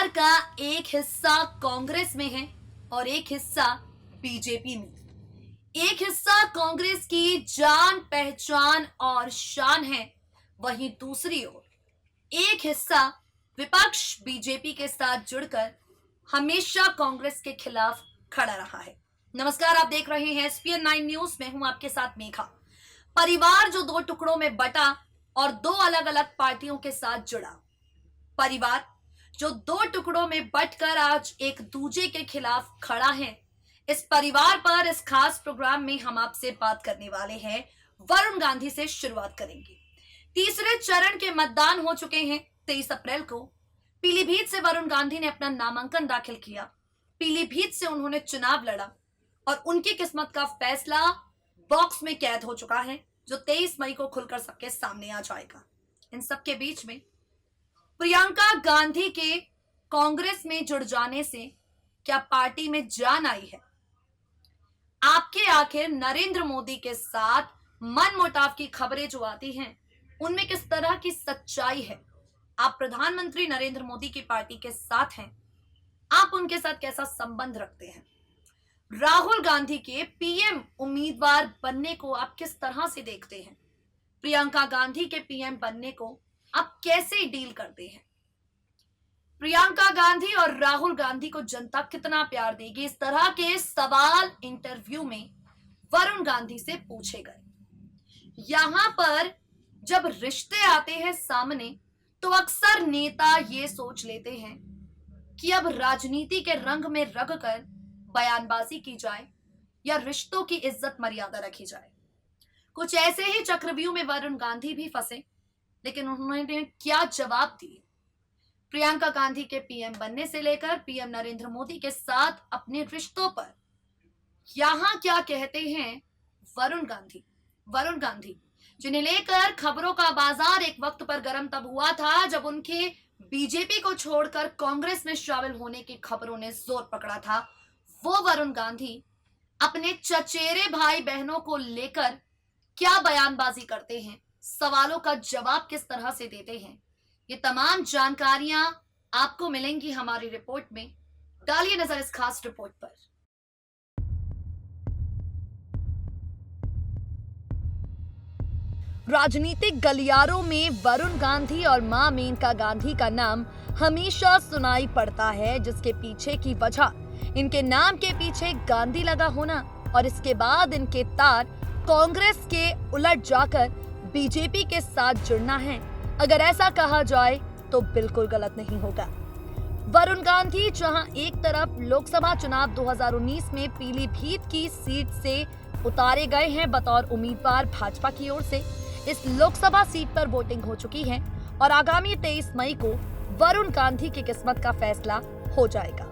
परिवार का एक हिस्सा कांग्रेस में है और एक हिस्सा बीजेपी में। एक हिस्सा कांग्रेस की जान पहचान और शान है, वहीं दूसरी ओर एक हिस्सा विपक्ष बीजेपी के साथ जुड़कर हमेशा कांग्रेस के खिलाफ खड़ा रहा है। नमस्कार, आप देख रहे हैं SPN 9 न्यूज में हूं आपके साथ मेघा। परिवार जो दो टुकड़ों में बटा और दो अलग अलग पार्टियों के साथ जुड़ा, परिवार जो दो टुकड़ों में बटकर आज एक दूजे के खिलाफ खड़ा है, इस परिवार पर इस खास प्रोग्राम में हम आपसे बात करने वाले हैं। वरुण गांधी से शुरुआत करेंगे। तीसरे चरण के मतदान हो चुके हैं। 23 अप्रैल को पीलीभीत से वरुण गांधी ने अपना नामांकन दाखिल किया। पीलीभीत से उन्होंने चुनाव लड़ा और उनकी किस्मत का फैसला बॉक्स में कैद हो चुका है, जो 23 मई को खुलकर सबके सामने आ जाएगा। इन सबके बीच में प्रियंका गांधी के कांग्रेस में जुड़ जाने से क्या पार्टी में जान आई है? आपके आखिर नरेंद्र मोदी के साथ मनमुटाव की खबरें जो आती हैं, उनमें किस तरह की सच्चाई है? आप प्रधानमंत्री नरेंद्र मोदी की पार्टी के साथ हैं, आप उनके साथ कैसा संबंध रखते हैं? राहुल गांधी के पीएम उम्मीदवार बनने को आप किस तरह से देखते हैं? प्रियंका गांधी के पीएम बनने को आप कैसे डील करते हैं? प्रियंका गांधी और राहुल गांधी को जनता कितना प्यार देगी? इस तरह के सवाल इंटरव्यू में वरुण गांधी से पूछे गए। यहां पर जब रिश्ते आते हैं सामने, तो अक्सर नेता ये सोच लेते हैं कि अब राजनीति के रंग में रंगकर बयानबाजी की जाए या रिश्तों की इज्जत मर्यादा रखी जाए। कुछ ऐसे ही चक्रव्यूह में वरुण गांधी भी फंसे, लेकिन उन्होंने क्या जवाब दिए? प्रियंका गांधी के पीएम बनने से लेकर पीएम नरेंद्र मोदी के साथ अपने रिश्तों पर यहां क्या कहते हैं वरुण गांधी जिन्हें लेकर खबरों का बाजार एक वक्त पर गर्म तब हुआ था जब उनके बीजेपी को छोड़कर कांग्रेस में शामिल होने की खबरों ने जोर पकड़ा था। वो वरुण गांधी अपने चचेरे भाई बहनों को लेकर क्या बयानबाजी करते हैं, सवालों का जवाब किस तरह से देते हैं, ये तमाम जानकारियां आपको मिलेंगी हमारी रिपोर्ट में। डालिए नजर इस खास रिपोर्ट पर। राजनीतिक गलियारों में वरुण गांधी और मां मेनका गांधी का नाम हमेशा सुनाई पड़ता है, जिसके पीछे की वजह इनके नाम के पीछे गांधी लगा होना और इसके बाद इनके तार कांग्रेस के उलट जाकर बीजेपी के साथ जुड़ना है। अगर ऐसा कहा जाए तो बिल्कुल गलत नहीं होगा। वरुण गांधी जहां एक तरफ लोकसभा चुनाव 2019 में पीलीभीत की सीट से उतारे गए हैं बतौर उम्मीदवार भाजपा की ओर से, इस लोकसभा सीट पर वोटिंग हो चुकी है और आगामी 23 मई को वरुण गांधी की किस्मत का फैसला हो जाएगा।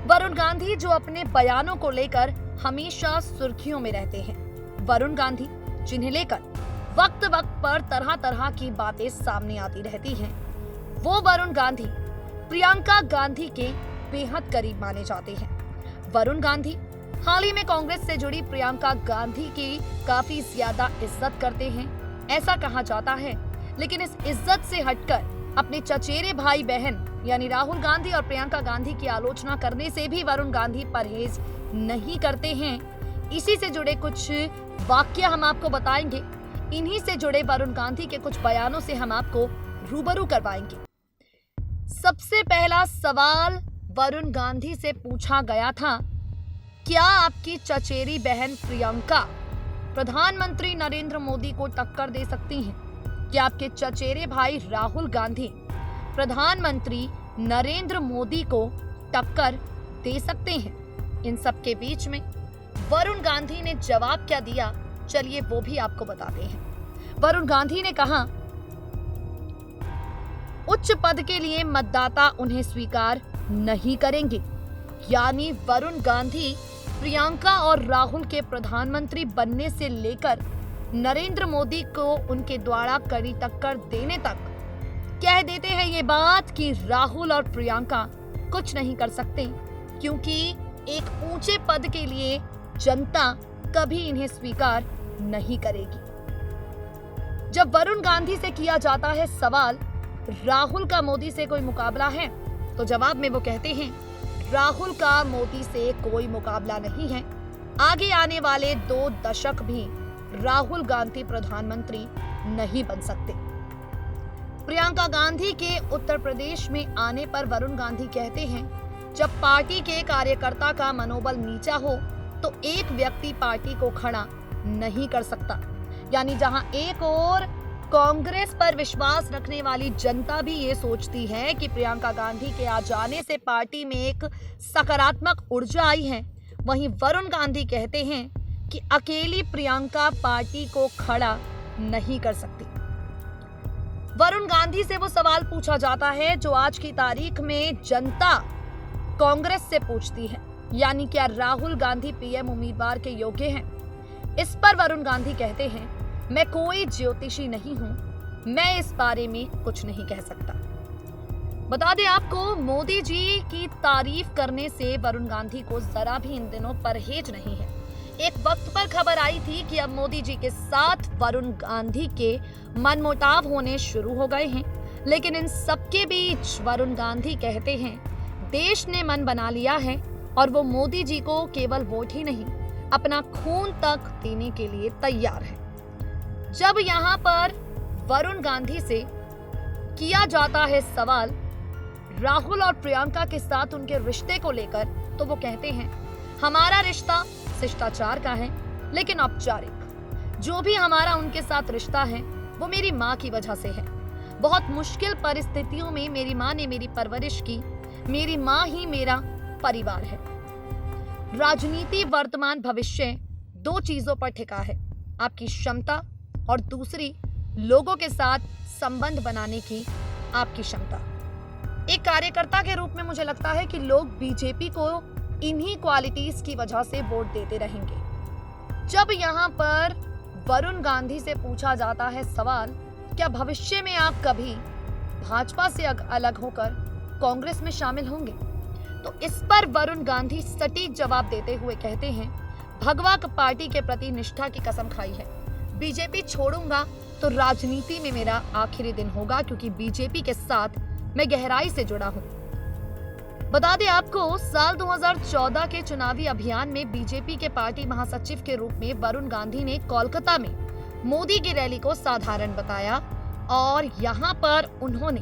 वरुण गांधी जो अपने बयानों को लेकर हमेशा सुर्खियों में रहते हैं, वरुण गांधी जिन्हें लेकर वक्त पर तरह तरह की बातें सामने आती रहती हैं, वो वरुण गांधी प्रियंका गांधी के बेहद करीब माने जाते हैं। वरुण गांधी हाल ही में कांग्रेस से जुड़ी प्रियंका गांधी की काफी ज्यादा इज्जत करते हैं, ऐसा कहा जाता है। लेकिन इस इज्जत से हटकर अपने चचेरे भाई बहन यानी राहुल गांधी और प्रियंका गांधी की आलोचना करने से भी वरुण गांधी परहेज नहीं करते हैं। इसी से जुड़े कुछ वाक्य हम आपको बताएंगे। इन्हीं से जुड़े वरुण गांधी के कुछ बयानों से हम आपको रूबरू करवाएंगे। सबसे पहला सवाल वरुण गांधी से पूछा गया था, क्या आपकी चचेरी बहन प्रियंका प्रधानमंत्री नरेंद्र मोदी को टक्कर दे सकती हैं? क्या आपके चचेरे भाई राहुल गांधी प्रधानमंत्री नरेंद्र मोदी को टक्कर दे सकते हैं? इन सब के बीच में वरुण गांधी ने जवाब क्या दिया, चलिए वो भी आपको बताते हैं। वरुण गांधी ने कहा, उच्च पद के लिए मतदाता उन्हें स्वीकार नहीं करेंगे। यानी वरुण गांधी प्रियंका और राहुल के प्रधानमंत्री बनने से लेकर नरेंद्र मोदी को उनके द्वारा कड़ी टक्कर देने तक कह देते हैं ये बात कि राहुल और प्रियंका कुछ नहीं कर सकते, क्योंकि एक ऊंचे पद के लिए जनता कभी इन्हें स्वीकार नहीं करेगी। जब वरुण गांधी से किया जाता है सवाल, राहुल का मोदी से कोई मुकाबला है? तो जवाब में वो कहते हैं, राहुल का मोदी से कोई मुकाबला नहीं है। आगे आने वाले 2 दशक भी राहुल गांधी प्रधानमंत्री नहीं बन सकते। प्रियंका गांधी के उत्तर प्रदेश में आने पर वरुण गांधी कहते हैं, जब पार्टी के कार्यकर्ता का मनोबल नीचा हो तो एक व्यक्ति पार्टी को खड़ा नहीं कर सकता। यानी जहां एक और कांग्रेस पर विश्वास रखने वाली जनता भी ये सोचती है कि प्रियंका गांधी के आ जाने से पार्टी में एक सकारात्मक ऊर्जा आई है, वहीं वरुण गांधी कहते हैं कि अकेली प्रियंका पार्टी को खड़ा नहीं कर सकती। वरुण गांधी से वो सवाल पूछा जाता है जो आज की तारीख में जनता कांग्रेस से पूछती है, यानी क्या राहुल गांधी पीएम उम्मीदवार के योग्य हैं? इस पर वरुण गांधी कहते हैं, मैं कोई ज्योतिषी नहीं हूं, मैं इस बारे में कुछ नहीं कह सकता। बता दें आपको, मोदी जी की तारीफ करने से वरुण गांधी को जरा भी इन दिनों परहेज नहीं है। एक वक्त पर खबर आई थी कि अब मोदी जी के साथ वरुण गांधी के मनमुटाव होने शुरू हो गए हैं, लेकिन इन सबके बीच वरुण गांधी कहते हैं, देश ने मन बना लिया है और वो मोदी जी को केवल वोट ही नहीं, अपना खून तक देने के लिए तैयार है। जब यहाँ पर वरुण गांधी से किया जाता है सवाल राहुल और प्रियंका के साथ उनके रिश्ते को लेकर, तो वो कहते हैं, हमारा रिश्ता शिष्टाचार का है लेकिन औपचारिक। जो भी हमारा उनके साथ रिश्ता है वो मेरी माँ की वजह से है। बहुत मुश्किल परिस्थितियों में मेरी माँ ने मेरी परवरिश की, मेरी माँ ही मेरा परिवार है। राजनीति वर्तमान भविष्य 2 चीजों पर टिका है, आपकी क्षमता और दूसरी लोगों के साथ संबंध बनाने की आपकी क्षमता। एक कार्यकर्ता के रूप में मुझे लगता है कि लोग बीजेपी को इन्हीं क्वालिटीज की वजह से वोट देते रहेंगे। जब यहाँ पर वरुण गांधी से पूछा जाता है सवाल, क्या भविष्य में आप कभी भाजपा से अलग होकर कांग्रेस में शामिल होंगे, तो इस पर वरुण गांधी सटीक जवाब देते हुए कहते हैं, भगवा पार्टी के प्रति निष्ठा की कसम खाई है। बीजेपी छोड़ूंगा तो राजनीति में मेरा आखिरी दिन होगा, क्योंकि बीजेपी के साथ मैं गहराई से जुड़ा हूं। बता दें आपको, साल 2014 के चुनावी अभियान में बीजेपी के पार्टी महासचिव के रूप में वरुण गांधी ने कोलकाता में मोदी की रैली को साधारण बताया और यहाँ पर उन्होंने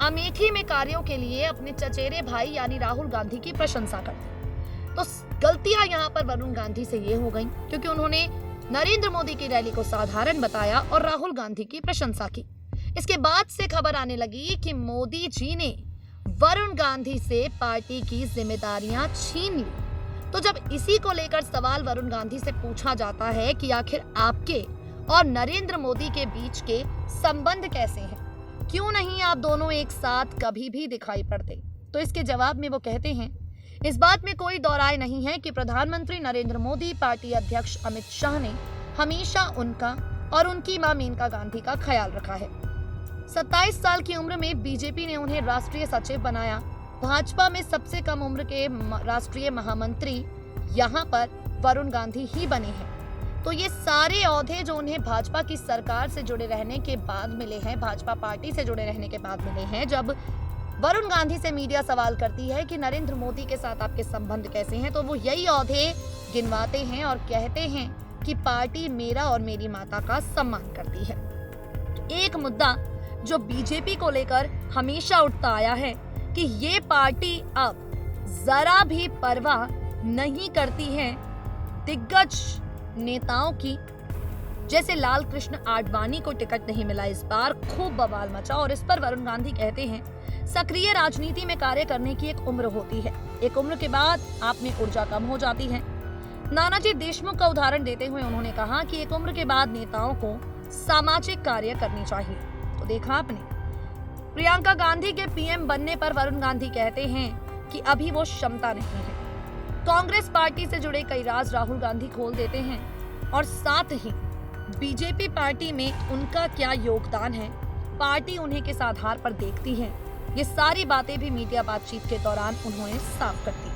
अमेठी में कार्यों के लिए अपने चचेरे भाई यानी राहुल गांधी की प्रशंसा कर दी। तो गलतियां यहाँ पर वरुण गांधी से ये हो गई क्योंकि उन्होंने नरेंद्र मोदी की रैली को साधारण बताया और राहुल गांधी की प्रशंसा की। इसके बाद से खबर आने लगी कि मोदी जी ने वरुण गांधी से पार्टी की जिम्मेदारियां छीन ली। तो जब इसी को लेकर सवाल वरुण गांधी से पूछा जाता है कि आखिर आपके और नरेंद्र मोदी के बीच के संबंध कैसे हैं, क्यों नहीं आप दोनों एक साथ कभी भी दिखाई पड़ते, तो इसके जवाब में वो कहते हैं, इस बात में कोई दो राय नहीं है कि प्रधानमंत्री नरेंद्र मोदी, पार्टी अध्यक्ष अमित शाह ने हमेशा उनका और उनकी मां मेनका गांधी का ख्याल रखा है। 27 साल की उम्र में बीजेपी ने उन्हें राष्ट्रीय सचिव बनाया। भाजपा में सबसे कम उम्र के राष्ट्रीय महामंत्री यहाँ पर वरुण गांधी ही बने हैं। तो ये सारे ओहदे जो उन्हें भाजपा की सरकार से जुड़े रहने के बाद मिले हैं, भाजपा पार्टी से जुड़े रहने के बाद मिले हैं। जब वरुण गांधी से मीडिया सवाल करती है कि नरेंद्र मोदी के साथ आपके संबंध कैसे हैं, तो वो यही ओहदे गिनवाते हैं और कहते हैं कि पार्टी मेरा और मेरी माता का सम्मान करती है। एक मुद्दा जो बीजेपी को लेकर हमेशा उठता आया है कि ये पार्टी अब जरा भी परवाह नहीं करती है दिग्गज नेताओं की। जैसे लाल कृष्ण आडवाणी को टिकट नहीं मिला, इस बार खूब बवाल मचा और इस पर वरुण गांधी कहते हैं, सक्रिय राजनीति में कार्य करने की एक उम्र होती है, एक उम्र के बाद आप में ऊर्जा कम हो जाती है। नानाजी देशमुख का उदाहरण देते हुए उन्होंने कहा कि एक उम्र के बाद नेताओं को सामाजिक कार्य करनी चाहिए। तो देखा आपने, प्रियंका गांधी के पीएम बनने पर वरुण गांधी कहते हैं कि अभी वो क्षमता नहीं है। कांग्रेस पार्टी से जुड़े कई राज राहुल गांधी खोल देते हैं और साथ ही बीजेपी पार्टी में उनका क्या योगदान है, पार्टी उन्हें किस आधार पर देखती है, ये सारी बातें भी मीडिया बातचीत के दौरान उन्होंने साफ कर दी।